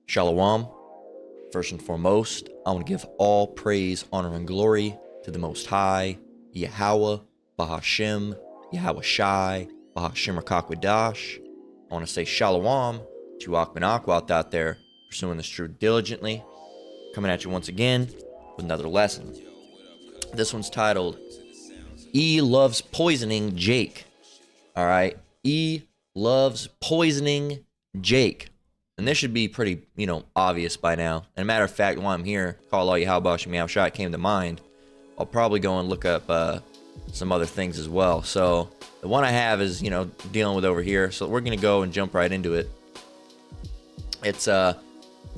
Shalom. First and foremost, I want to give all praise, honor, and glory to the Most High, Yahweh, Bahashem, Yahweh Shai, Bahashem Rakakwadash. I want to say Shalom to Akman Akwat out there, pursuing this truth diligently. Coming at you once again with another lesson. This one's titled, E Loves Poisoning Jake. All right, E loves poisoning Jake. And this should be pretty, obvious by now. And a matter of fact, while I'm here, call all Yahweh Hashem Yahweh Shai came to mind. I'll probably go and look up some other things as well. So the one I have is, dealing with over here. So we're going to go and jump right into it. It's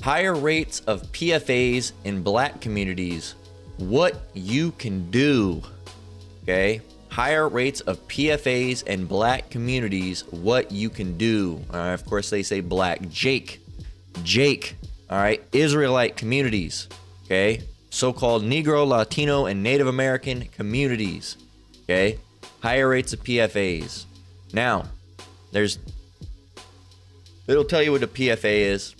higher rates of PFAs in black communities. What you can do. Okay. Higher rates of PFAs in black communities, what you can do. All right, of course, they say black. Jake. All right, Israelite communities. Okay, so-called Negro, Latino, and Native American communities. Okay, higher rates of PFAs. Now, it'll tell you what a PFA is.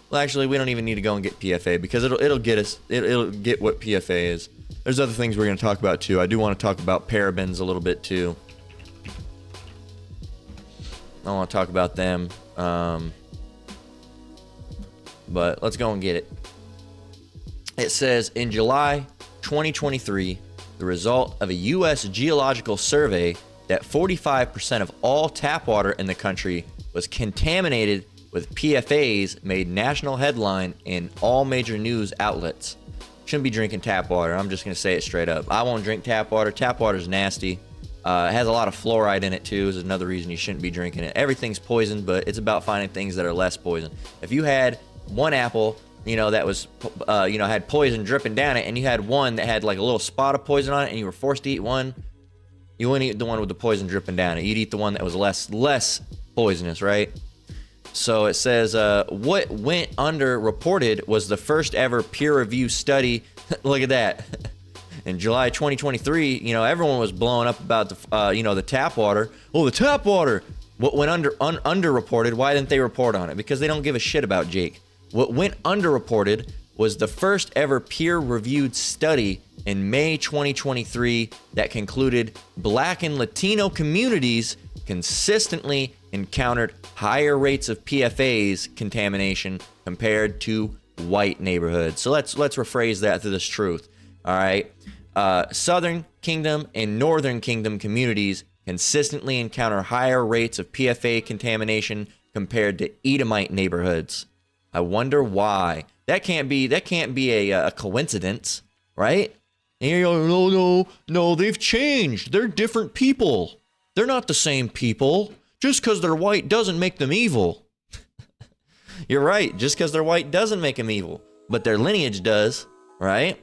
Well, actually, we don't even need to go and get PFA because it'll get us. It'll get what PFA is. There's other things we're going to talk about too. I do want to talk about parabens a little bit too. I want to talk about them. But let's go and get it. It says in July 2023, the result of a U.S. geological survey that 45% of all tap water in the country was contaminated with PFAs made national headline in all major news outlets. Shouldn't be drinking tap water. I'm just going to say it straight up. I won't drink tap water. Tap water is nasty. It has a lot of fluoride in it too. Is another reason you shouldn't be drinking it. Everything's poison, but it's about finding things that are less poison. If you had one apple, that was, had poison dripping down it, and you had one that had like a little spot of poison on it, and you were forced to eat one, you wouldn't eat the one with the poison dripping down it. You'd eat the one that was less poisonous, right? So it says, what went underreported was the first ever peer-reviewed study. Look at that. In July 2023, everyone was blowing up about the tap water. Oh, the tap water. What went underreported? Why didn't they report on it? Because they don't give a shit about Jake. What went underreported was the first ever peer-reviewed study in May 2023 that concluded Black and Latino communities consistently encountered higher rates of PFAS contamination compared to white neighborhoods. So let's rephrase that to this truth. All right. Southern Kingdom and Northern Kingdom communities consistently encounter higher rates of PFA contamination compared to Edomite neighborhoods. I wonder why. That can't be a coincidence, right? And you're like, no, they've changed. They're different people. They're not the same people. Just because they're white doesn't make them evil. You're right. Just because they're white doesn't make them evil. But their lineage does, right?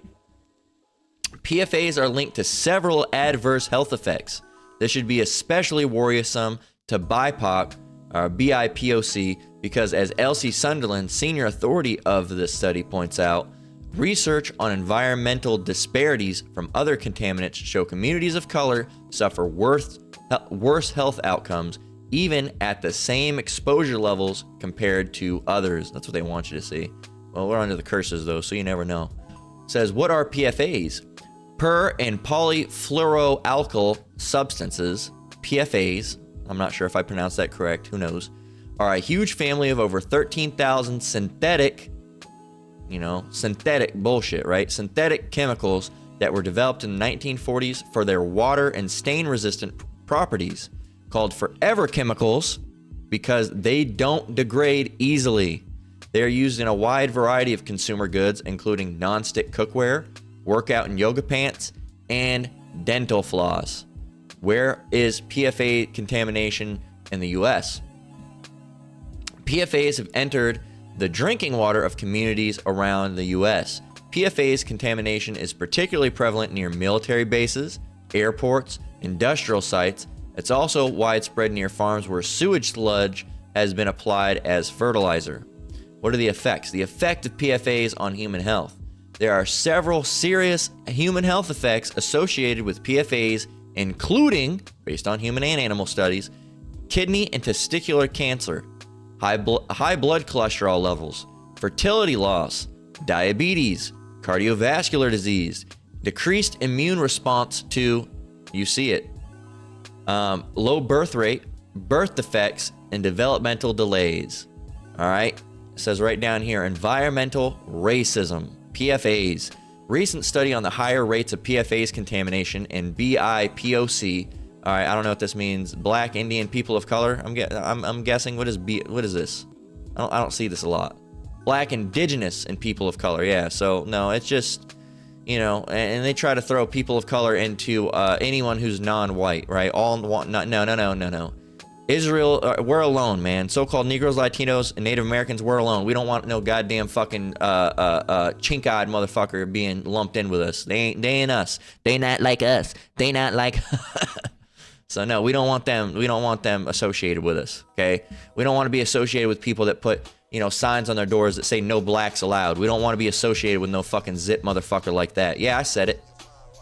PFAs are linked to several adverse health effects. This should be especially worrisome to BIPOC, or BIPOC, because as Elsie Sunderland, senior authority of this study, points out, research on environmental disparities from other contaminants show communities of color suffer worse health outcomes even at the same exposure levels compared to others. That's what they want you to see. Well, we're under the curses though, so you never know. It says, what are PFAs? Per and polyfluoroalkyl substances, PFAs, I'm not sure if I pronounced that correct, who knows, are a huge family of over 13,000 synthetic bullshit, right? Synthetic chemicals that were developed in the 1940s for their water and stain resistant properties, called forever chemicals because they don't degrade easily. They are used in a wide variety of consumer goods, including non-stick cookware, workout and yoga pants, and dental floss. Where is PFA contamination in the US? PFAs have entered the drinking water of communities around the US. PFAS contamination is particularly prevalent near military bases, airports, industrial sites. It's also widespread near farms where sewage sludge has been applied as fertilizer. What are the effects? The effect of PFAS on human health. There are several serious human health effects associated with PFAS, including, based on human and animal studies, kidney and testicular cancer, high blood cholesterol levels, fertility loss, diabetes, cardiovascular disease, decreased immune response to, you see it, low birth rate, birth defects, and developmental delays. All right, it says right down here, environmental racism, PFAS. Recent study on the higher rates of PFAS contamination in BIPOC. All right, I don't know what this means. Black, Indian, people of color. I'm guessing. What is this? I don't see this a lot. Black, indigenous, and people of color. Yeah. So no, it's just, you know, and they try to throw people of color into anyone who's non-white, right? No. Israel, we're alone, man. So-called Negroes, Latinos, and Native Americans, we're alone. We don't want no goddamn fucking chink-eyed motherfucker being lumped in with us. They ain't us. They not like us. They not like. So no, we don't want them. We don't want them associated with us. Okay, we don't want to be associated with people that put, you know, signs on their doors that say no blacks allowed. We don't want to be associated with no fucking zip motherfucker like that. Yeah, I said it.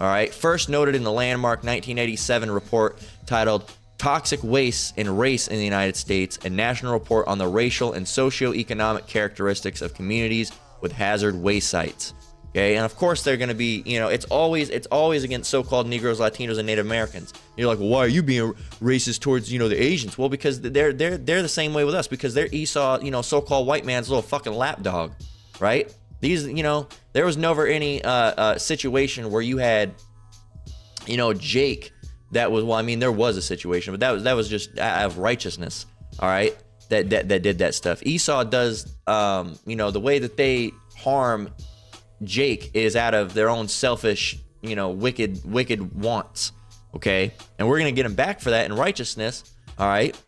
All right. First noted in the landmark 1987 report titled Toxic Waste and Race in the United States, a national report on the racial and socioeconomic characteristics of communities with hazard waste sites. Okay, and of course they're going to be, you know, it's always against so-called Negroes, Latinos, and Native Americans. You're like, well, why are you being racist towards, you know, the Asians? Well, because they're the same way with us, because they're Esau, you know, so-called white man's little fucking lapdog, right? These, you know, there was never any situation where you had, you know, Jake. That was, well, I mean, there was a situation, but that was just out of righteousness, all right? That did that stuff. Esau does, you know, the way that they harm Jake is out of their own selfish, you know, wicked wants, okay? And we're gonna get him back for that in righteousness, all right?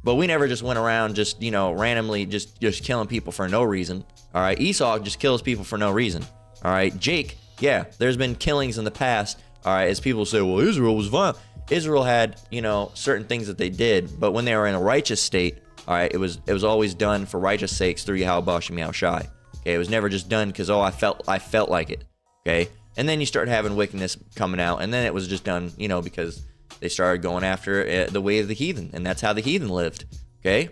But we never just went around just, you know, randomly just killing people for no reason, all right? Esau just kills people for no reason, all right? Jake, yeah, there's been killings in the past, all right? As people say, well, Israel was violent. Israel had, you know, certain things that they did, but when they were in a righteous state, all right, it was always done for righteous sakes through Yahweh Bashem Yahushai. Okay, it was never just done because, oh, I felt like it. Okay, and then you start having wickedness coming out, and then it was just done, you know, because they started going after the way of the heathen, and that's how the heathen lived. Okay,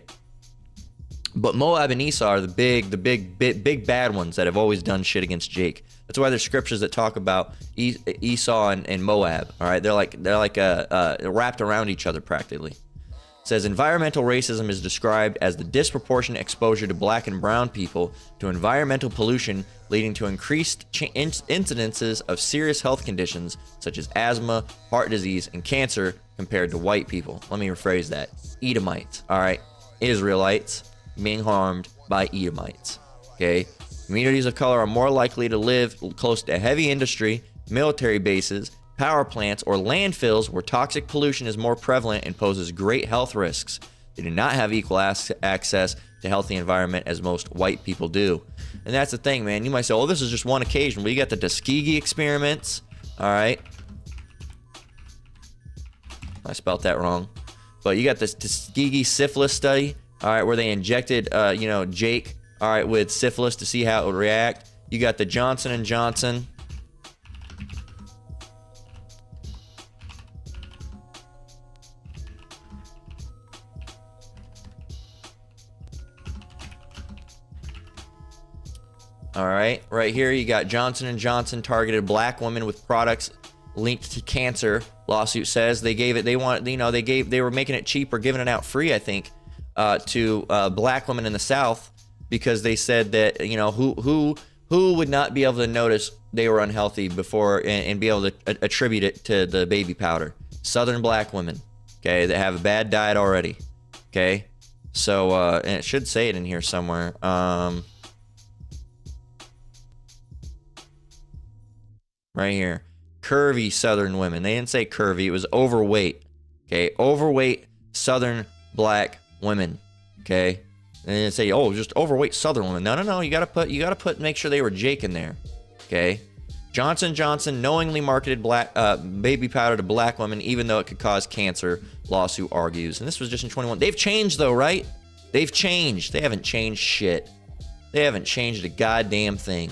but Moab and Esau are the big bad ones that have always done shit against Jake. That's why there's scriptures that talk about Esau and Moab. All right, they're like wrapped around each other practically. It says environmental racism is described as the disproportionate exposure to black and brown people to environmental pollution, leading to increased incidences of serious health conditions such as asthma, heart disease, and cancer compared to white people. Let me rephrase that: Edomites. All right, Israelites being harmed by Edomites. Okay. Communities of color are more likely to live close to heavy industry, military bases, power plants, or landfills where toxic pollution is more prevalent and poses great health risks. They do not have equal access to healthy environment as most white people do. And that's the thing, man. You might say, oh, this is just one occasion. Well, you got the Tuskegee experiments, all right? I spelled that wrong. But you got this Tuskegee syphilis study, all right, where they injected, you know, Jake, all right, with syphilis to see how it would react. You got the Johnson & Johnson. All right, right here you got Johnson & Johnson targeted black women with products linked to cancer. Lawsuit says they gave it, they were making it cheap or giving it out free, I think, to black women in the South, because they said that, you know, who would not be able to notice they were unhealthy before and be able to attribute it to the baby powder? Southern black women, okay, that have a bad diet already, okay? So, and it should say it in here somewhere. Right here. Curvy Southern women. They didn't say curvy, it was overweight, okay? Overweight Southern black women, okay? And then say, oh, just overweight Southern women. No. You gotta put, make sure they were Jake in there. Okay. Johnson & Johnson knowingly marketed black baby powder to black women, even though it could cause cancer. Lawsuit argues. And this was just in 21. They've changed though, right? They've changed. They haven't changed shit. They haven't changed a goddamn thing.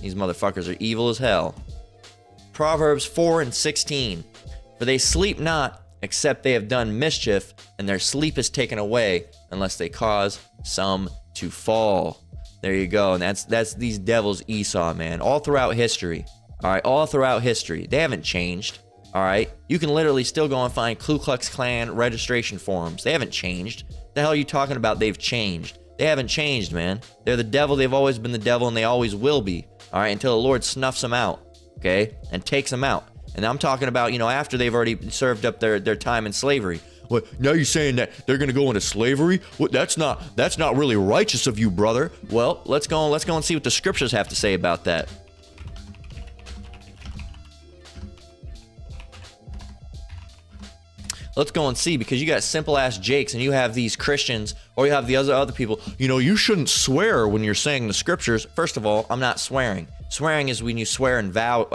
These motherfuckers are evil as hell. Proverbs 4:16. For they sleep not, except they have done mischief, and their sleep is taken away, unless they cause some to fall. There you go. And that's these devils Esau, man. All throughout history. All right, all throughout history. They haven't changed. All right, you can literally still go and find Ku Klux Klan registration forms. They haven't changed. The hell are you talking about? They've changed. They haven't changed, man. They're the devil. They've always been the devil, and they always will be. All right, until the Lord snuffs them out, okay, and takes them out. And I'm talking about, after they've already served up their time in slavery. What? Now you're saying that they're gonna go into slavery? What? That's not really righteous of you, brother. Well, let's go and see what the scriptures have to say about that. Let's go and see, because you got simple ass Jakes and you have these Christians, or you have the other people. You shouldn't swear when you're saying the scriptures. First of all, I'm not swearing. Swearing is when you swear and vow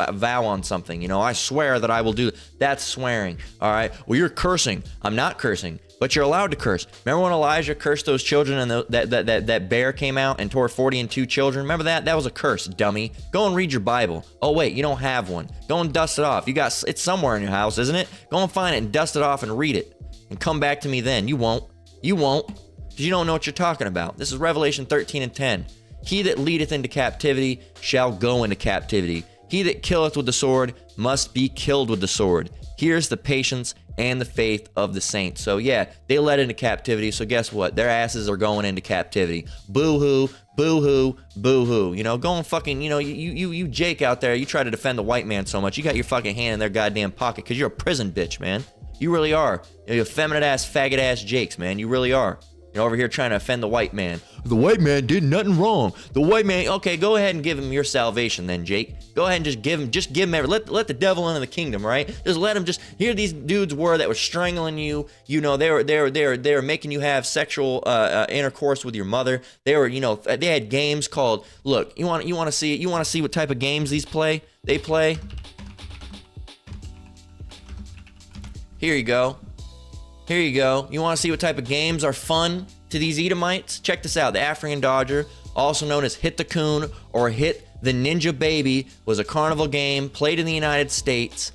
on something. I swear that I will do. That's swearing. All right. Well, you're cursing. I'm not cursing, but you're allowed to curse. Remember when Elijah cursed those children and that bear came out and tore 42 children? Remember that? That was a curse, dummy. Go and read your Bible. Oh wait, you don't have one. Go and dust it off. It's somewhere in your house, isn't it? Go and find it and dust it off and read it, and come back to me then. You won't, because you don't know what you're talking about. This is Revelation 13:10. He that leadeth into captivity shall go into captivity. He that killeth with the sword must be killed with the sword. Here's the patience and the faith of the saints. So yeah, they led into captivity. So guess what? Their asses are going into captivity. Boo-hoo, boo-hoo, boo-hoo. Go and fucking, you Jake out there, you try to defend the white man so much. You got your fucking hand in their goddamn pocket because you're a prison bitch, man. You really are. You're effeminate ass, faggot ass Jakes, man. You really are. You're over here trying to offend the white man. The white man did nothing wrong. The white man, okay, go ahead and give him your salvation then, Jake. Go ahead and just give him let the devil into the kingdom, right? Just let him here these dudes were that were strangling you. They were making you have sexual intercourse with your mother. They were, they had games called, look, you want to see what type of games they play? Here you go. You want to see what type of games are fun to these Edomites? Check this out. The African Dodger, also known as Hit the Coon or Hit the Ninja Baby, was a carnival game played in the United States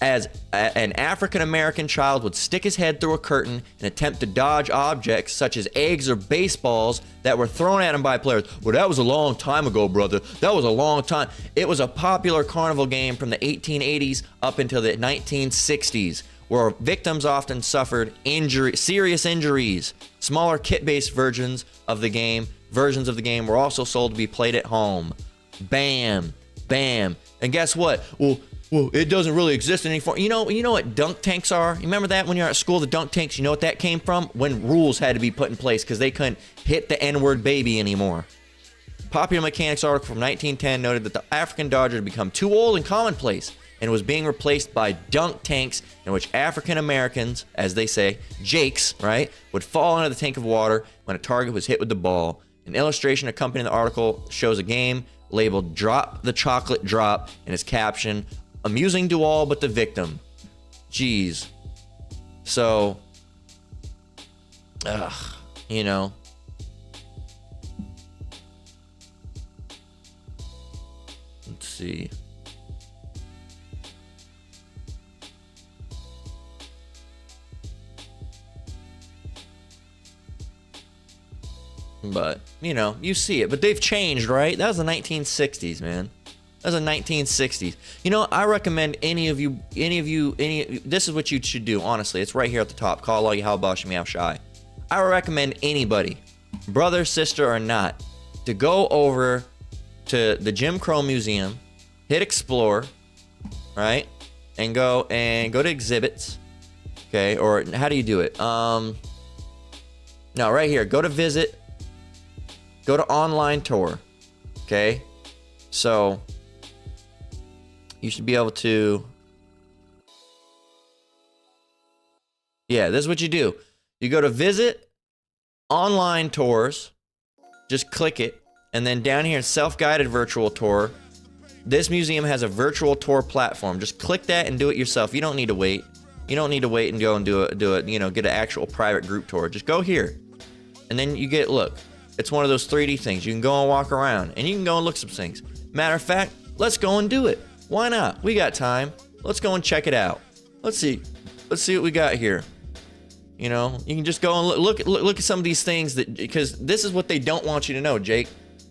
as an African-American child would stick his head through a curtain and attempt to dodge objects such as eggs or baseballs that were thrown at him by players. Well, that was a long time ago, brother. That was a long time. It was a popular carnival game from the 1880s up until the 1960s. Where victims often suffered serious injuries. Smaller kit-based versions of the game were also sold to be played at home. Bam, bam. And guess what? Well, it doesn't really exist anymore. You know what dunk tanks are? You remember that when you're at school, the dunk tanks? You know what that came from? When rules had to be put in place because they couldn't hit the N-word baby anymore. Popular Mechanics article from 1910 noted that the African Dodger had become too old and commonplace and was being replaced by dunk tanks in which African Americans, as they say, Jakes, right, would fall into the tank of water when a target was hit with the ball. An illustration accompanying the article shows a game labeled Drop the Chocolate Drop and its caption, amusing to all but the victim. Jeez. So, let's see. But, you see it. But they've changed, right? That was the 1960s, man. That was the 1960s. I recommend any of you, this is what you should do, honestly. It's right here at the top. Call all you Halbash Meow Shy. I recommend anybody, brother, sister, or not, to go over to the Jim Crow Museum, hit Explore, right? And go to exhibits. Okay, or how do you do it? No, right here. Go to visit. Go to online tour, okay? So, you should be able to, this is what you do. You go to visit online tours, just click it, and then down here, self-guided virtual tour. This museum has a virtual tour platform. Just click that and do it yourself. You don't need to wait. You don't need to wait and go and do it, get an actual private group tour. Just go here, and then you look. It's one of those 3D things. You can go and walk around, and you can go and look some things. Matter of fact, let's go and do it. Why not? We got time. Let's go and check it out. Let's see what we got here. You know, you can just go and look at some of these things because this is what they don't want you to know, Jake.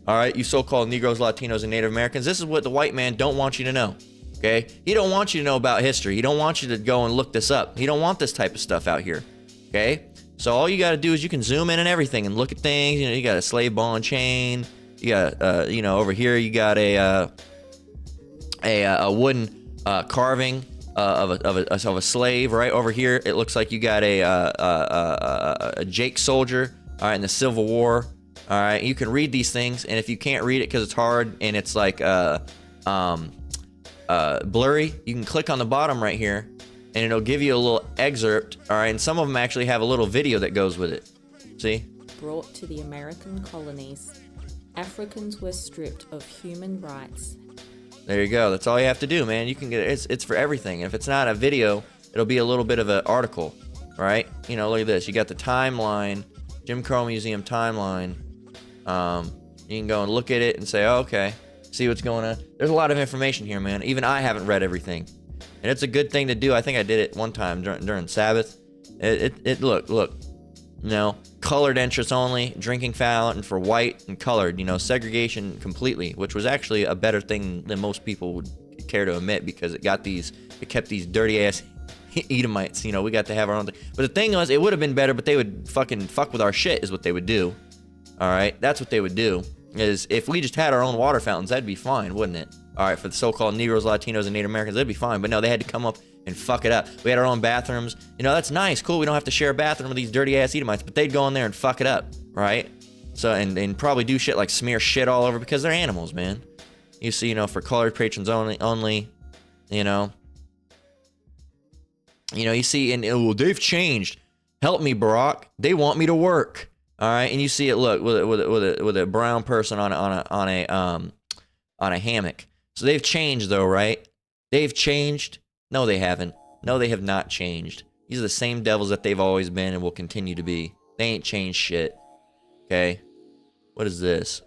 All right, you so-called Negroes, Latinos, and Native Americans. This is what the white man don't want you to know. Okay, he don't want you to know about history. He don't want you to go and look this up. He don't want this type of stuff out here. Okay, so all you got to do is you can zoom in and everything and look at things. You know, you got a slave ball and chain. You got, you know, over here you got a wooden carving of a slave. Right over here, it looks like you got a Jake soldier. All right, in the Civil War. All right, you can read these things, and if you can't read it because it's hard and it's like blurry, you can click on the bottom right here, and it'll give you a little excerpt. All right, and some of them actually have a little video that goes with it. See? Brought to the American colonies, Africans were stripped of human rights. There you go. That's all you have to do, man. You can get it. It's for everything. If it's not a video, it'll be a little bit of an article, right? You know, look at this. You got the timeline, Jim Crow Museum timeline. You can go and look at it and say, oh, okay, see what's going on. There's a lot of information here, man. Even I haven't read everything, and it's a good thing to do. I think I did it one time during Sabbath. Look, you know, colored entrance only, drinking fountain for white and colored, you know, segregation completely, which was actually a better thing than most people would care to admit because it kept these dirty ass Edomites, you know, we got to have our own thing. But the thing was, it would have been better, but they would fucking fuck with our shit is what they would do. All right, that's what they would do. Is if we just had our own water fountains, that'd be fine, wouldn't it? All right, for the so-called Negroes, Latinos, and Native Americans, that'd be fine. But no, they had to come up and fuck it up. We had our own bathrooms. You know, that's nice, cool. We don't have to share a bathroom with these dirty-ass Edomites, but they'd go in there and fuck it up, right? So, and probably do shit like smear shit all over because they're animals, man. You see, you know, for colored patrons only, you know. You know, you see, and well, they've changed. Help me, Barack. They want me to work. All right, and you see it. Look with a brown person on a hammock. So they've changed, though, right? They've changed. No, they haven't. No, they have not changed. These are the same devils that they've always been and will continue to be. They ain't changed shit. Okay, what is this?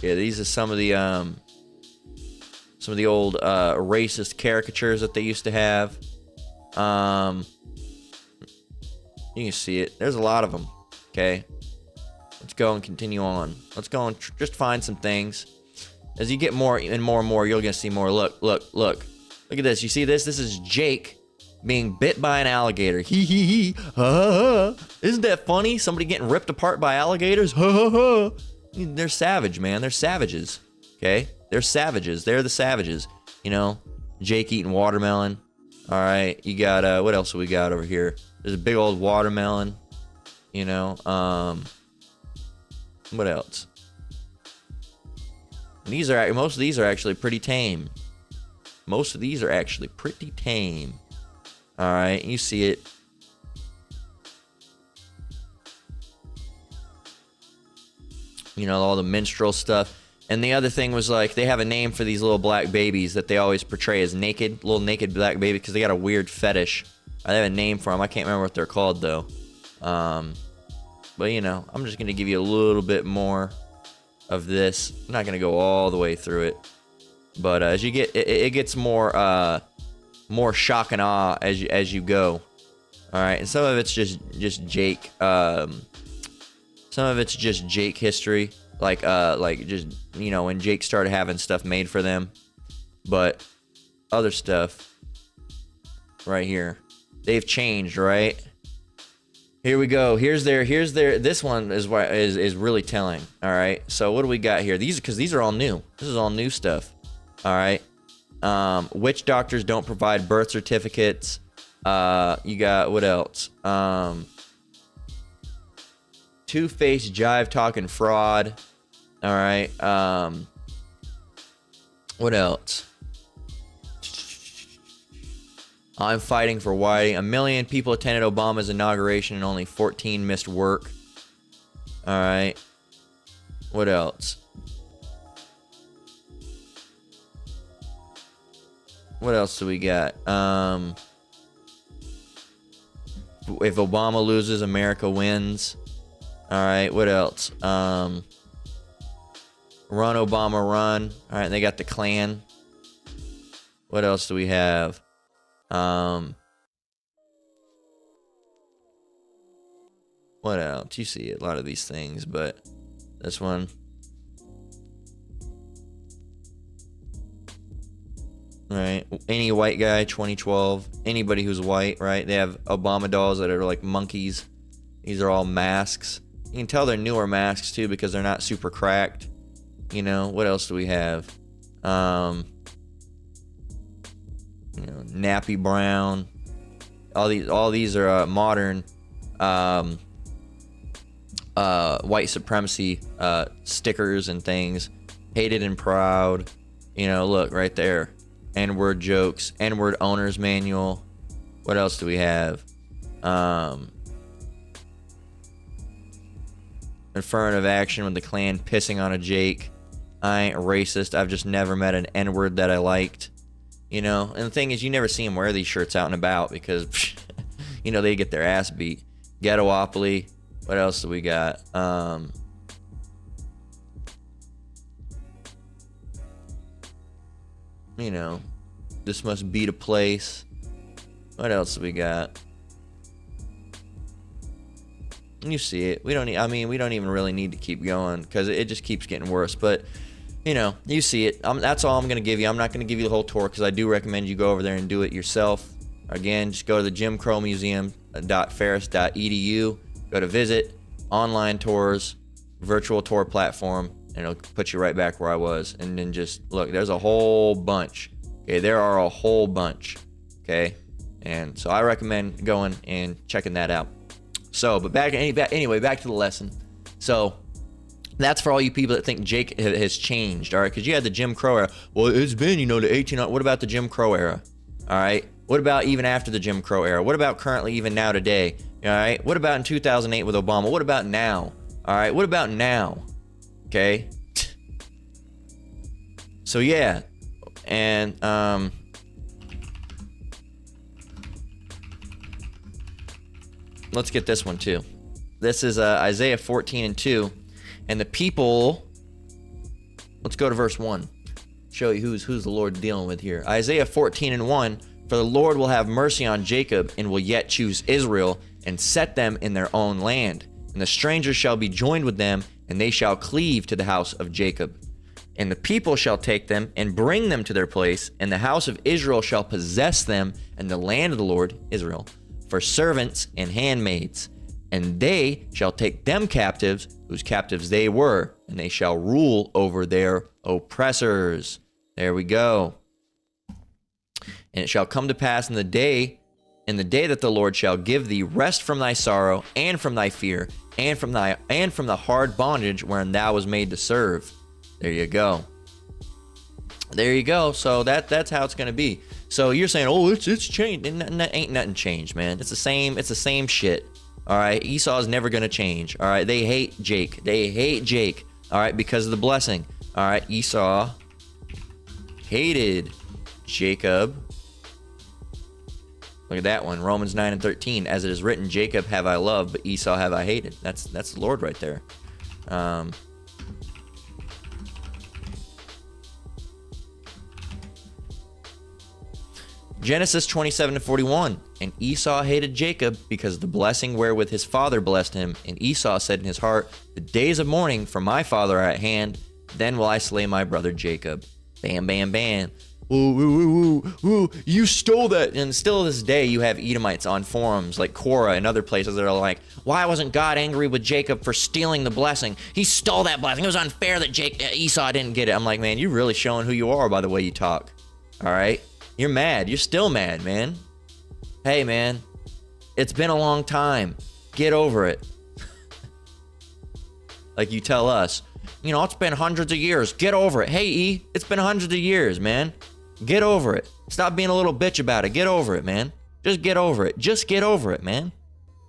Yeah, these are some of the old racist caricatures that they used to have. You can see it. There's a lot of them. Okay. Let's go and continue on. Let's go and just find some things. As you get more and more and more, you're going to see more. Look. Look at this. You see this? This is Jake being bit by an alligator. Hee hee hee. Ha ha ha. Isn't that funny? Somebody getting ripped apart by alligators? Ha ha ha. They're savage, man. They're savages. Okay? They're savages. They're the savages. You know, Jake eating watermelon. All right. You got, what else do we got over here? There's a big old watermelon, you know, what else? And most of these are actually pretty tame. Most of these are actually pretty tame. All right, you see it. You know, all the minstrel stuff. And the other thing was, like, they have a name for these little black babies that they always portray as naked, little naked black baby, because they got a weird fetish. I have a name for them. I can't remember what they're called, though. But, you know, I'm just going to give you a little bit more of this. I'm not going to go all the way through it. But as you get, it gets more shock and awe as you go. All right, and some of it's just Jake. Some of it's just Jake history, like just, you know, when Jake started having stuff made for them. But other stuff right here. They've changed, right? Here we go. Here's their. This one is really telling. All right. So what do we got here? These are all new. This is all new stuff. All right. Witch doctors don't provide birth certificates. You got what else? Two-faced jive talking fraud. All right. What else? I'm fighting for Whitey. 1 million people attended Obama's inauguration and only 14 missed work. All right. What else? What else do we got? If Obama loses, America wins. All right. What else? Run, Obama, run. All right. They got the Klan. What else do we have? What else? You see a lot of these things, but this one. Right. Any white guy, 2012. Anybody who's white, right? They have Obama dolls that are like monkeys. These are all masks. You can tell they're newer masks too because they're not super cracked. You know, what else do we have? Nappy Brown. All these are modern white supremacy stickers and things. Hated and proud. You know, look right there. N-word jokes. N-word owner's manual. What else do we have? Affirmative action with the Klan pissing on a Jake. I ain't racist. I've just never met an N-word that I liked. You know, and the thing is, you never see them wear these shirts out and about because, you know, they get their ass beat. Ghettopoly. What else do we got? You know, this must be the place. What else do we got? You see it. We don't even really need to keep going because it just keeps getting worse. But, you know, you see it. That's all I'm going to give you. I'm not going to give you the whole tour because I do recommend you go over there and do it yourself. Again, just go to the jimcrowmuseum.ferris.edu. Go to visit, online tours, virtual tour platform, and it'll put you right back where I was. And then just look, there's a whole bunch. Okay, there are a whole bunch. Okay, and so I recommend going and checking that out. So, but anyway, back to the lesson. So, that's for all you people that think Jake has changed, all right? Because you had the Jim Crow era. Well, it's been, the 1800s. What about the Jim Crow era? All right? What about even after the Jim Crow era? What about currently, even now today? All right? What about in 2008 with Obama? What about now? All right? What about now? Okay? So, yeah. And, let's get this one too. This is Isaiah 14:2. And the people, let's go to verse 1. Show you who's the Lord dealing with here. Isaiah 14:1. For the Lord will have mercy on Jacob and will yet choose Israel and set them in their own land. And the strangers shall be joined with them, and they shall cleave to the house of Jacob. And the people shall take them and bring them to their place, and the house of Israel shall possess them, and the land of the Lord, Israel, for servants and handmaids. And they shall take them captives, whose captives they were, and they shall rule over their oppressors. There we go. And it shall come to pass in the day that the Lord shall give thee rest from thy sorrow and from thy fear and from the hard bondage wherein thou was made to serve. There you go. There you go. So that's how it's going to be. So you're saying, oh, it's changed. Ain't nothing changed, man. It's the same shit. All right. Esau's never going to change. All right. They hate Jake. All right. Because of the blessing. All right. Esau hated Jacob. Look at that one. Romans 9:13. As it is written, Jacob have I loved, but Esau have I hated. That's the Lord right there. Genesis 27:41. And Esau hated Jacob because of the blessing wherewith his father blessed him. And Esau said in his heart, the days of mourning for my father are at hand. Then will I slay my brother Jacob. Bam, bam, bam. Ooh, you stole that. And still to this day, you have Edomites on forums like Quora and other places that are like, why wasn't God angry with Jacob for stealing the blessing? He stole that blessing. It was unfair that Esau didn't get it. I'm like, man, you're really showing who you are by the way you talk. All right? You're mad. You're still mad, man. Hey, man, it's been a long time. Get over it. Like you tell us, it's been hundreds of years. Get over it. Hey, E, it's been hundreds of years, man. Get over it. Stop being a little bitch about it. Get over it, man. Just get over it. Just get over it, man.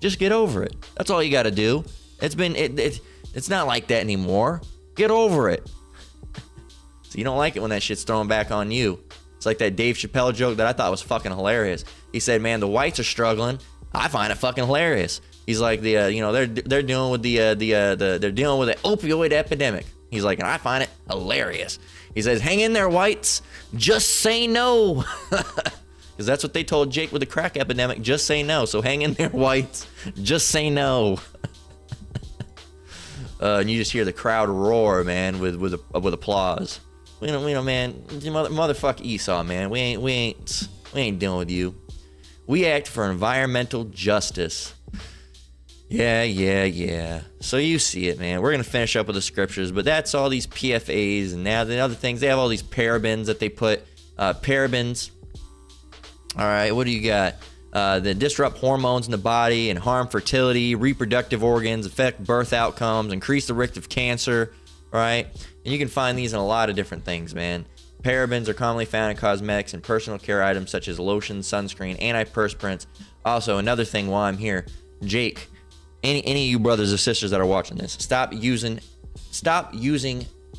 Just get over it. That's all you got to do. It's not like that anymore. Get over it. So you don't like it when that shit's thrown back on you. It's like that Dave Chappelle joke that I thought was fucking hilarious. He said, man, the whites are struggling. I find it fucking hilarious. He's like, they're dealing with the opioid epidemic. He's like, and I find it hilarious. He says, hang in there, whites. Just say no. Because that's what they told Jake with the crack epidemic. Just say no. So hang in there, whites. Just say no. and you just hear the crowd roar, man, with applause. We don't, man. Motherfuck Esau, man. We ain't dealing with you. We act for environmental justice. Yeah. So you see it, man. We're going to finish up with the scriptures, but that's all these PFAs, and now the other things, they have all these parabens that they put. Parabens. All right, what do you got? That disrupt hormones in the body and harm fertility, reproductive organs, affect birth outcomes, increase the risk of cancer, right? And you can find these in a lot of different things, man. Parabens are commonly found in cosmetics and personal care items such as lotion, sunscreen, antiperspirants. Also, another thing while I'm here, Jake, any of you brothers or sisters that are watching this, stop using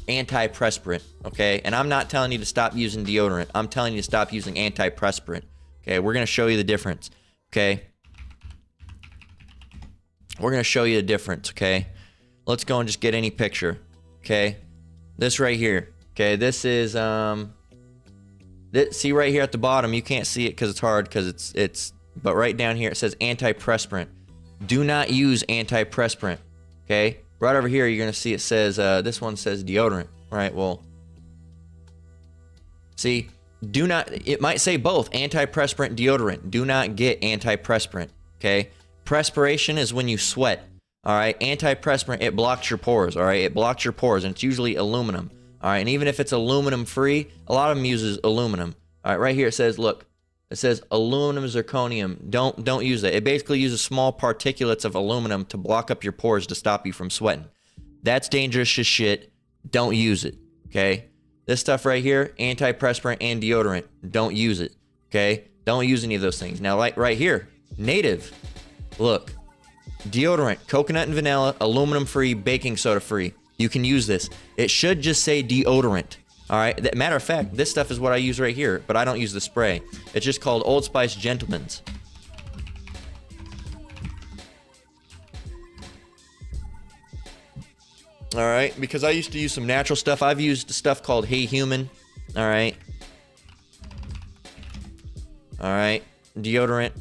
antiperspirant, okay? And I'm not telling you to stop using deodorant. I'm telling you to stop using antiperspirant, okay? We're going to show you the difference, okay? We're going to show you the difference, okay? Let's go and just get any picture, okay? This right here, okay? This is, see right here at the bottom, you can't see it because it's hard, because but right down here it says antiperspirant. Do not use antiperspirant, okay? Right over here, you're going to see it says, this one says deodorant, right? Well, see, it might say both, antiperspirant, deodorant. Do not get antiperspirant, okay? Perspiration is when you sweat, all right? Antiperspirant, it blocks your pores, all right? It blocks your pores, and it's usually aluminum, all right? And even if it's aluminum-free, a lot of them uses aluminum. All right, right here it says, look, it says aluminum zirconium. Don't use that. It basically uses small particulates of aluminum to block up your pores to stop you from sweating. That's dangerous as shit. Don't use it, okay? This stuff right here, antiperspirant and deodorant. Don't use it, okay? Don't use any of those things. Now, like right here, native. Look, deodorant, coconut and vanilla, aluminum-free, baking soda-free. You can use this. It should just say deodorant. All right. Matter of fact, this stuff is what I use right here, but I don't use the spray. It's just called Old Spice Gentleman's. All right, because I used to use some natural stuff. I've used stuff called Hey Human. All right. All right. Deodorant.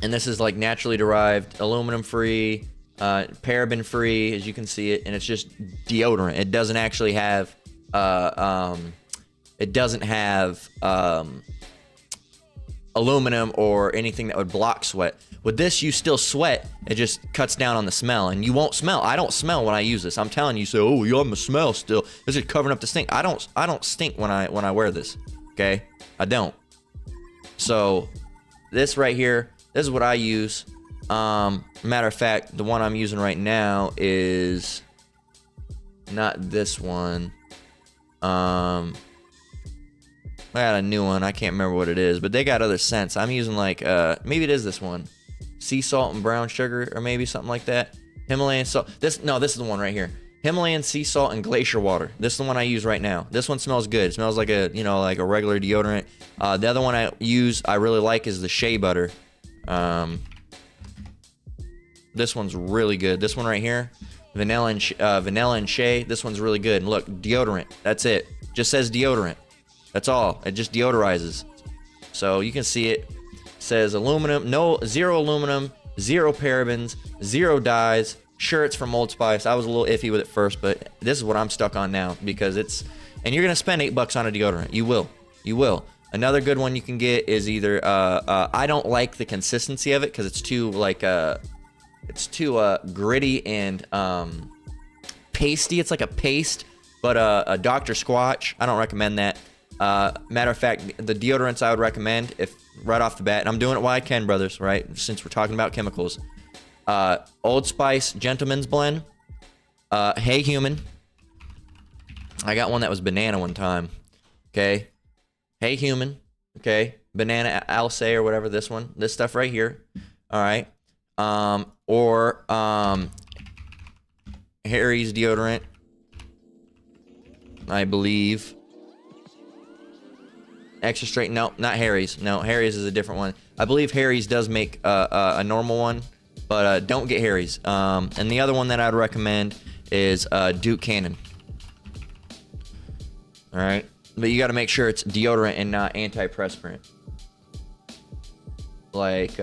And this is like naturally derived, aluminum free, paraben free, as you can see it, and it's just deodorant. It doesn't actually have aluminum or anything that would block sweat. With this, you still sweat. It just cuts down on the smell, and you won't smell. I don't smell when I use this. I'm telling you. So, oh, you have a smell still. This is covering up the stink. I don't stink when I wear this. Okay, I don't. So, this right here, this is what I use. Matter of fact, the one I'm using right now is not this one. I got a new one. I can't remember what it is, but they got other scents. I'm using like maybe it is this one, sea salt and brown sugar, or maybe something like that. Himalayan salt. This is the one right here. Himalayan sea salt and glacier water. This is the one I use right now. This one smells good. It smells like a regular deodorant. The other one I really like is the shea butter. This one's really good. This one right here, vanilla and shea. This one's really good. And look, deodorant. That's it. Just says deodorant. That's all. It just deodorizes. So you can see it. It says aluminum, zero aluminum, zero parabens, zero dyes. Sure, it's from Old Spice. I was a little iffy with it first, but this is what I'm stuck on now because and you're gonna spend $8 on a deodorant. You will. Another good one you can get is either I don't like the consistency of it because it's too gritty and pasty. It's like a paste, but a Dr. Squatch, I don't recommend that. Matter of fact, the deodorants I would recommend, if right off the bat, and I'm doing it while I can, brothers, right? Since we're talking about chemicals. Old Spice Gentleman's Blend. Hey Human. I got one that was banana one time. Okay. Hey Human. Okay. Banana Alce or whatever, this stuff right here. All right. Or Harry's deodorant, I believe. Extra straight. No, not Harry's. No, Harry's is a different one. I believe Harry's does make a normal one, but don't get Harry's. And the other one that I'd recommend is Duke Cannon. All right, but you got to make sure it's deodorant and not antiperspirant. Like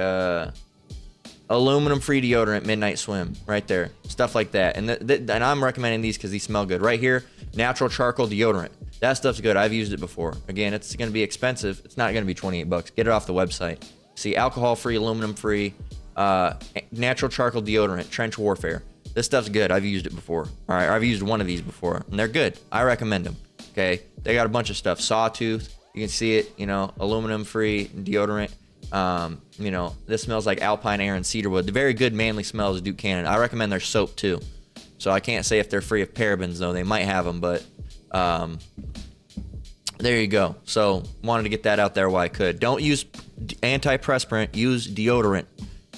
Aluminum-free deodorant, Midnight Swim, right there. Stuff like that. And I'm recommending these because these smell good. Right here, natural charcoal deodorant. That stuff's good. I've used it before. Again, it's going to be expensive. It's not going to be 28 bucks. Get it off the website. See, alcohol-free, aluminum-free, natural charcoal deodorant, Trench Warfare. This stuff's good. I've used it before. All right, I've used one of these before, and they're good. I recommend them. Okay, they got a bunch of stuff. Sawtooth, you can see it. Aluminum-free deodorant. This smells like alpine air and cedarwood. The very good manly smells of Duke Cannon. I recommend their soap too. So I can't say if they're free of parabens though. They might have them, but there you go. So wanted to get that out there while I could. Don't use antiperspirant. Use deodorant.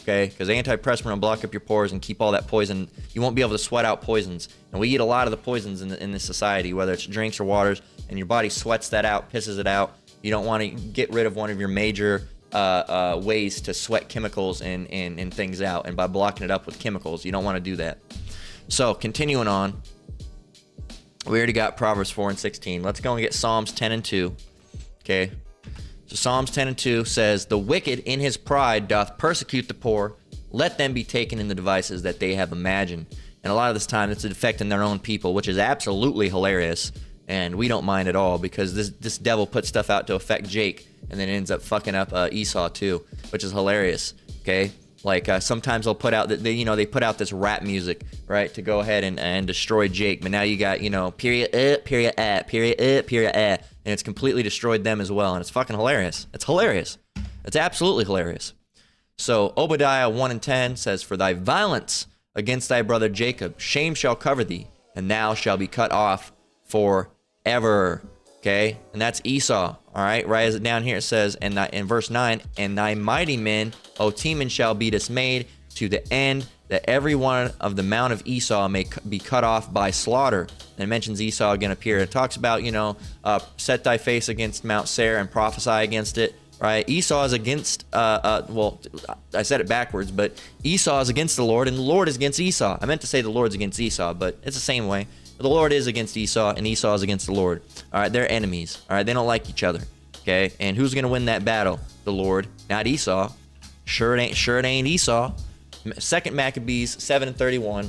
Okay, because antiperspirant will block up your pores and keep all that poison. You won't be able to sweat out poisons. And we eat a lot of the poisons in this society, whether it's drinks or waters, and your body sweats that out, pisses it out. You don't want to get rid of one of your major ways to sweat chemicals and things out, and by blocking it up with chemicals. You don't want to do that. So continuing on, we already got Proverbs 4 and 16. Let's go and get Psalms 10 and 2. Okay, so Psalms 10 and 2 says, the wicked in his pride doth persecute the poor, let them be taken in the devices that they have imagined. And a lot of this time it's affecting their own people, which is absolutely hilarious, and we don't mind at all, because this devil puts stuff out to affect Jake, and then ends up fucking up Esau too, which is hilarious. Okay, like sometimes they'll put out they put out this rap music, right, to go ahead and destroy Jake, but now you got period and it's completely destroyed them as well, and it's fucking hilarious. It's hilarious. It's absolutely hilarious. So Obadiah 1 and 10 says, for thy violence against thy brother Jacob, shame shall cover thee, and thou shalt be cut off forever. Okay, and that's Esau. All right, write it down here. It says in verse 9, and thy mighty men, O Teman, shall be dismayed, to the end that every one of the mount of Esau may be cut off by slaughter. And it mentions Esau again up here. It talks about, set thy face against Mount Seir and prophesy against it. Right, Esau is against. Well, I said it backwards, but Esau is against the Lord, and the Lord is against Esau. I meant to say the Lord's against Esau, but it's the same way. The Lord is against Esau, and Esau is against the Lord. All right, they're enemies. All right, they don't like each other. Okay, and who's gonna win that battle? The Lord, not Esau. Sure it ain't Esau. Second Maccabees 7 and 31.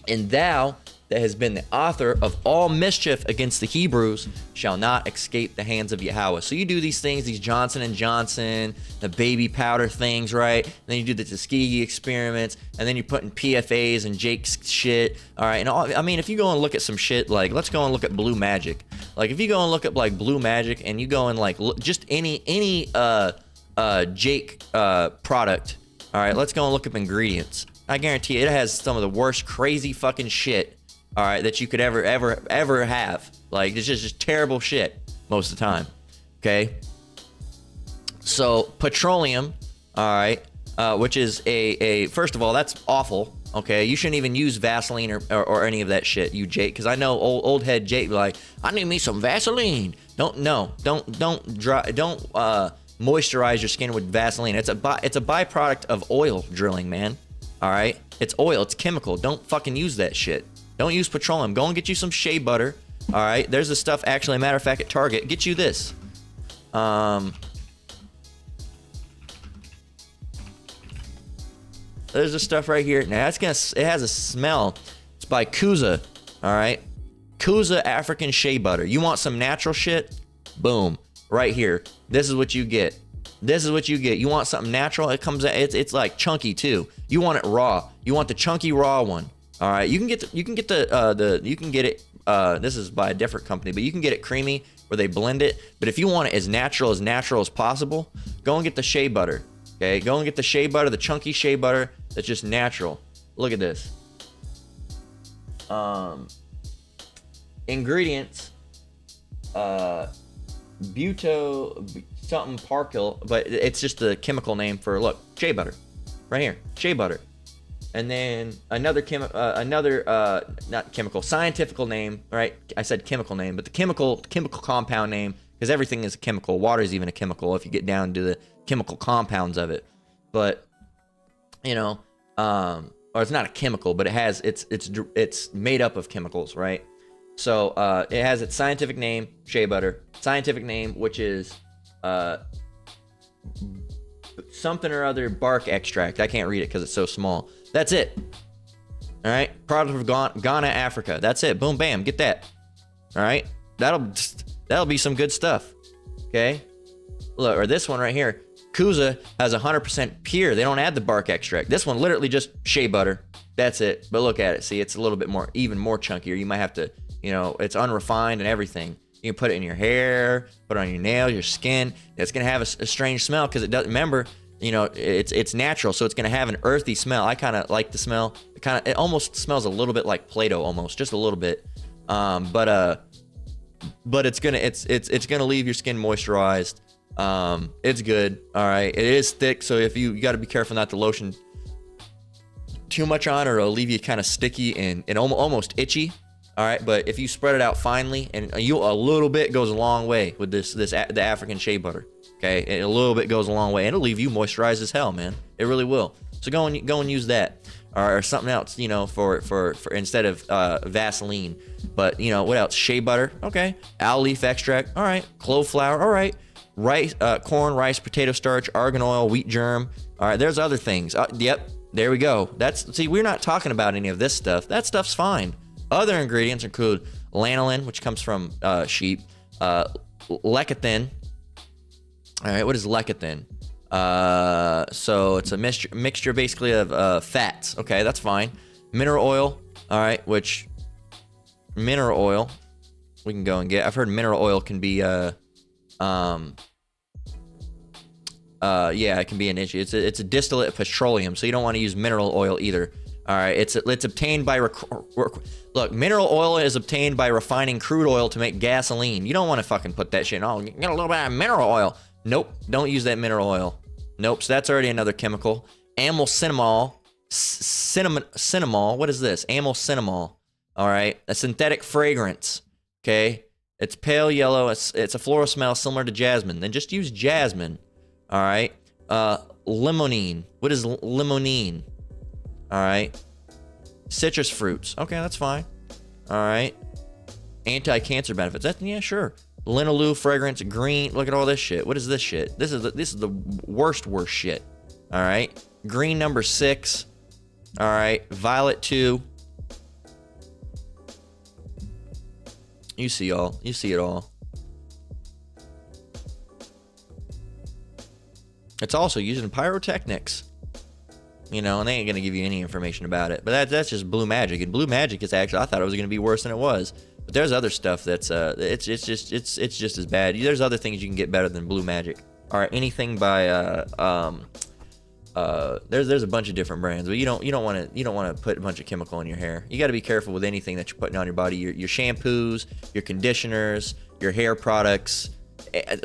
And thou that has been the author of all mischief against the Hebrews shall not escape the hands of Yahweh. So you do these things, these Johnson & Johnson, the baby powder things, right? And then you do the Tuskegee experiments, and then you're putting PFAs and Jake's shit, all right? And if you go and look at some shit, like, let's go and look at Blue Magic. Like, if you go and look at, like, Blue Magic, and you go and, like, look, just any Jake product, all right? Let's go and look up ingredients. I guarantee you, it has some of the worst crazy fucking shit, all right, that you could ever have. Like, it's just terrible shit most of the time. Okay, so petroleum, all right, which is a first of all, that's awful. Okay, you shouldn't even use Vaseline or any of that shit, you Jake, because I know old head Jake be like, I need me some Vaseline. Don't moisturize your skin with Vaseline. It's a byproduct of oil drilling, man. All right, it's oil, it's chemical. Don't fucking use that shit. Don't use petroleum. Go and get you some shea butter. All right, there's the stuff. Actually, matter of fact, at Target, get you this. There's the stuff right here. Now it has a smell. It's by Kuza. All right, Kuza African shea butter. You want some natural shit? Boom, right here. This is what you get. This is what you get. You want something natural? It comes. It's like chunky too. You want it raw. You want the chunky raw one. All right, you can get it. This is by a different company, but you can get it creamy where they blend it. But if you want it as natural as possible, go and get the shea butter. Okay, go and get the shea butter, the chunky shea butter that's just natural. Look at this. Ingredients. Buto something parkyl, but it's just the chemical name for shea butter, right here, shea butter. And then another scientific name, right? I said chemical name, but the chemical compound name, because everything is a chemical. Water is even a chemical if you get down to the chemical compounds of it. But or it's not a chemical, but it's made up of chemicals, right? So it has its scientific name, shea butter. Scientific name, which is something or other bark extract. I can't read it because it's so small. That's it. All right, product of Ghana, Africa. That's it. Boom, bam, get that. All right, that'll be some good stuff. Okay, look, or this one right here. Kuza has 100% pure. They don't add the bark extract. This one literally just shea butter. That's it. But look at it. See, it's a little bit more, even more chunkier. You might have to, you know, it's unrefined and everything. You can put it in your hair, put it on your nails, your skin. It's gonna have a strange smell because it doesn't. Remember, you know, it's natural, so it's gonna have an earthy smell. I kind of like the smell. It almost smells a little bit like Play-Doh, almost, just a little bit. But it's gonna leave your skin moisturized. It's good. All right, it is thick, so if you got to be careful not to lotion too much on, or it'll leave you kind of sticky and almost itchy. All right, but if you spread it out finely, and a little bit goes a long way with the African shea butter. Okay, and a little bit goes a long way, and it'll leave you moisturized as hell, man. It really will. So go and use that, or something else, you know, for instead of Vaseline. But you know what else? Shea butter, okay. Aloe leaf extract, all right. Clove flour, all right. Rice, corn, rice, potato starch, argan oil, wheat germ. All right, there's other things. Yep, there we go. See, we're not talking about any of this stuff. That stuff's fine. Other ingredients include lanolin, which comes from sheep, lecithin. All right, what is lecithin? So it's a mixture basically of fats. Okay, that's fine. Mineral oil. All right, which mineral oil we can go and get. I've heard mineral oil can be yeah, it can be an issue. It's a distillate of petroleum, so you don't want to use mineral oil either. All right, it's obtained by look, mineral oil is obtained by refining crude oil to make gasoline. You don't want to fucking put that shit in. Oh, you get a little bit of mineral oil. Nope, don't use that mineral oil. Nope, so that's already another chemical. Amyl cinnamol, what is this? Amyl cinnamol. All right, a synthetic fragrance. Okay, it's pale yellow. It's a floral smell similar to jasmine. Then just use jasmine. All right, limonene. What is limonene? All right. Citrus fruits. Okay, that's fine. All right. Anti-cancer benefits. Yeah, sure. Linalool fragrance, green. Look at all this shit. What is this shit? This is the worst shit. All right. Green number 6. All right. Violet 2. You see it all. It's also used in pyrotechnics. You know, and they ain't gonna give you any information about it. But that's just Blue Magic, and Blue Magic is actually, I thought it was gonna be worse than it was. But there's other stuff that's it's just as bad. There's other things you can get better than Blue Magic. All right, anything by there's a bunch of different brands, but you don't want to put a bunch of chemical in your hair. You got to be careful with anything that you're putting on your body. Your shampoos, your conditioners, your hair products.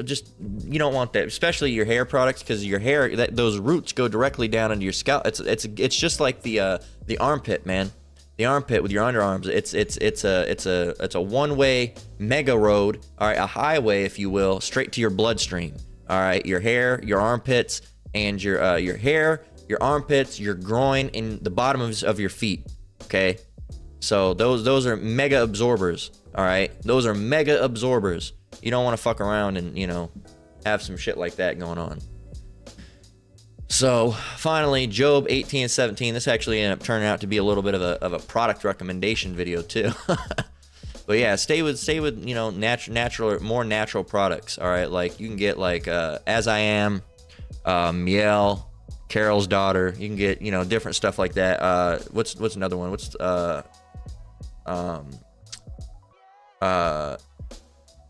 Just, you don't want that, especially your hair products, because your hair, those roots go directly down into your scalp. It's just like the armpit, man. The armpit with your underarms. It's a one-way mega road, all right, a highway, if you will, straight to your bloodstream. All right, your hair, your armpits, and your hair, your armpits, your groin, and the bottom of your feet. Okay, so those are mega absorbers. All right, those are mega absorbers. You don't want to fuck around and, you know, have some shit like that going on. So finally, Job 18 and 17. This actually ended up turning out to be a little bit of a product recommendation video too. But yeah, stay with you know, natural, more natural products. All right, like you can get like As I Am, Miel, Carol's Daughter. You can get, you know, different stuff like that. What's another one?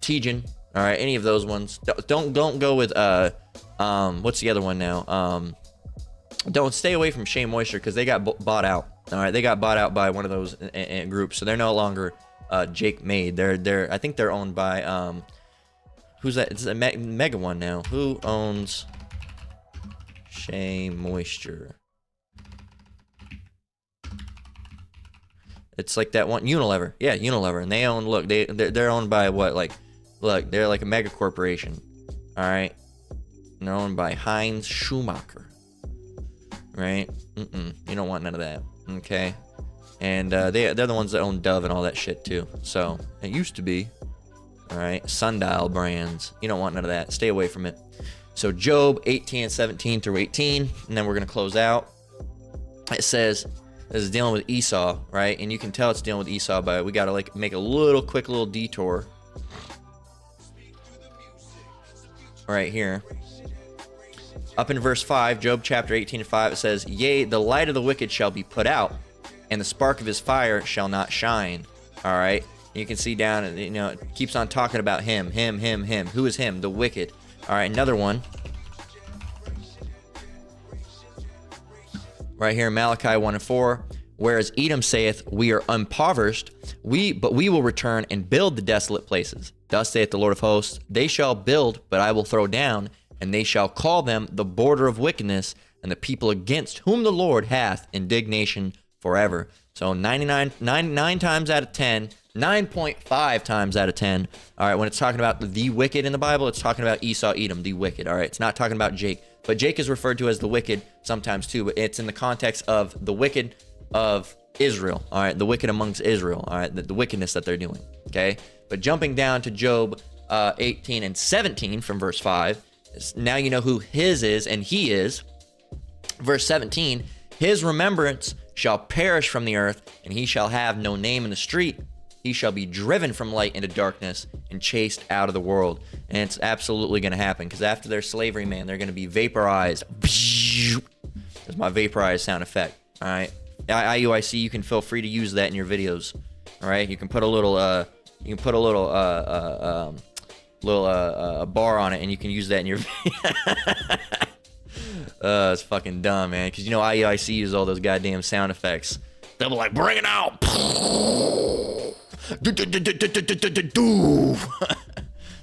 Tejan. All right, any of those ones. Don't go with what's the other one now? Don't stay away from Shea Moisture, because they got bought out. All right, they got bought out by one of those groups, so they're no longer Jake Made. They're I think they're owned by who's that? It's a Mega One now. Who owns Shea Moisture? It's like that one, Unilever. Yeah, Unilever, and they own. Look, they're owned by what? Like, look, they're like a mega corporation. All right, and they're owned by Heinz Schumacher. Right? You don't want none of that. Okay, and they're the ones that own Dove and all that shit too. So it used to be. All right, Sundial brands. You don't want none of that. Stay away from it. So Job 18 and 17 through 18, and then we're going to close out. It says, this is dealing with Esau, right? And you can tell it's dealing with Esau, but we got to like make a quick little detour right here. Up in verse 5, Job chapter 18 and 5, it says, yea, the light of the wicked shall be put out, and the spark of his fire shall not shine. All right. You can see down, it keeps on talking about him. Who is him? The wicked. All right, another one. Right here, Malachi 1 and 4. Whereas Edom saith, we are impoverished, but we will return and build the desolate places. Thus saith the Lord of hosts, they shall build, but I will throw down, and they shall call them the border of wickedness, and the people against whom the Lord hath indignation forever. So 9 times out of 10, 9.5 times out of 10. All right, when it's talking about the wicked in the Bible, it's talking about Esau, Edom, the wicked. All right, it's not talking about Jake. But Jake is referred to as the wicked sometimes too, but it's in the context of the wicked of Israel. All right, the wicked amongst Israel. All right, the wickedness that they're doing. Okay, but jumping down to Job 18 and 17 from verse 5, now you know who his is, and he is. Verse 17, his remembrance shall perish from the earth, and he shall have no name in the street. He shall be driven from light into darkness and chased out of the world. And it's absolutely going to happen, because after their slavery, man, they're going to be vaporized. That's my vaporized sound effect. All right, IUIC, you can feel free to use that in your videos. All right, you can put a little bar on it, and you can use that in your it's fucking dumb, man, because IUIC uses all those goddamn sound effects. They'll be like, bring it out.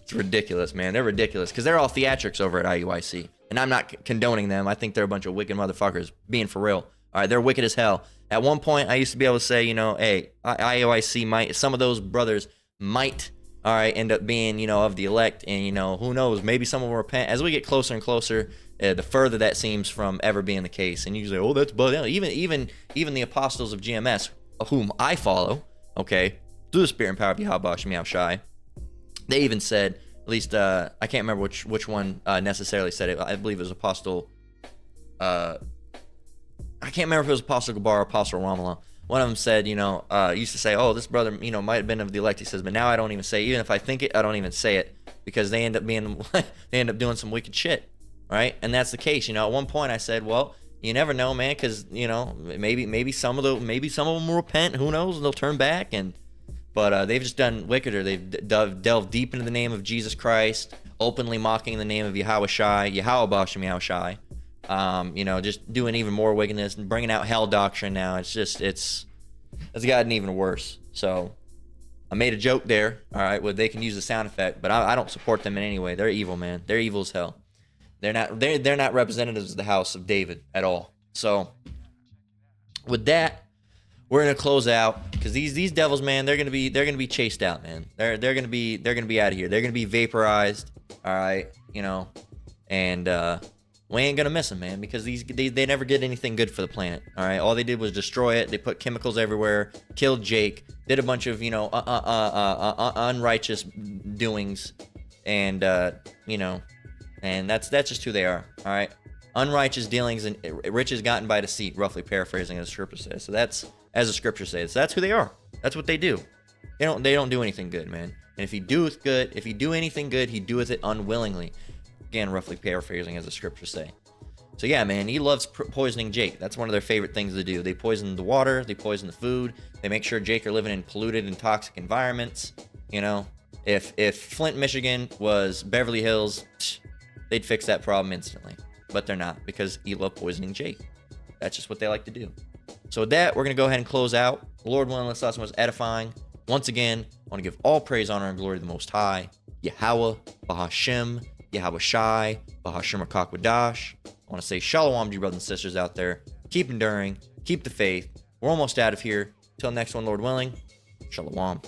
It's ridiculous, man. They're ridiculous because they're all theatrics over at IUIC, and I'm not condoning them. I think they're a bunch of wicked motherfuckers, being for real. All right, they're wicked as hell. At one point, I used to be able to say, hey, IUIC might, some of those brothers might, all right, end up being, of the elect, and who knows, maybe some of them repent. As we get closer and closer, the further that seems from ever being the case. And you say, oh, that's but even the apostles of GMS, whom I follow, okay, through the spirit and power of Yahweh Shem Shai, they even said, at least I can't remember which one necessarily said it. I believe it was Apostle. I can't remember if it was Apostle Gabar or Apostle Ramallah. One of them said, used to say, oh, this brother, might have been of the elect. He says, but now I don't even say it. Even if I think it, I don't even say it, because they end up doing some wicked shit, right? And that's the case. At one point I said, well, you never know, man, because maybe some of them will repent. Who knows? They'll turn back, but they've just done wickeder. They've delved deep into the name of Jesus Christ, openly mocking the name of Yahweh Shai, Yahweh Shem Yahweh Shai. Just doing even more wickedness and bringing out hell doctrine now. It's gotten even worse. So I made a joke there. All right, well, they can use the sound effect, but I don't support them in any way. They're evil, man. They're evil as hell. They're not representatives of the house of David at all. So with that, we're gonna close out, because these devils, man, they're gonna be chased out, man. They're gonna be out of here. They're gonna be vaporized. All right, and we ain't gonna miss them, man, because they never did anything good for the planet. All right, all they did was destroy it. They put chemicals everywhere, killed Jake, did a bunch of unrighteous doings, and and that's just who they are. All right, unrighteous dealings and riches gotten by deceit, roughly paraphrasing as the scripture says. So that's as the scripture says. So that's who they are. That's what they do. They don't do anything good, man. And if he doeth good, if he do anything good, he doeth it unwillingly. Again, roughly paraphrasing as the scriptures say. So yeah, man, he loves poisoning Jake. That's one of their favorite things to do. They poison the water, they poison the food, they make sure Jake are living in polluted and toxic environments. If Flint, Michigan was Beverly Hills, they'd fix that problem instantly. But they're not, because he loved poisoning Jake. That's just what they like to do. So with that, we're going to go ahead and close out. Lord willing, let's last most edifying. Once again, I want to give all praise, honor, and glory to the Most High, Yahweh, Bahashem, Yahweh Shai, Bahashem Akakwadash. I want to say shalom to you brothers and sisters out there. Keep enduring, keep the faith. We're almost out of here. Till next one, Lord willing, shalom.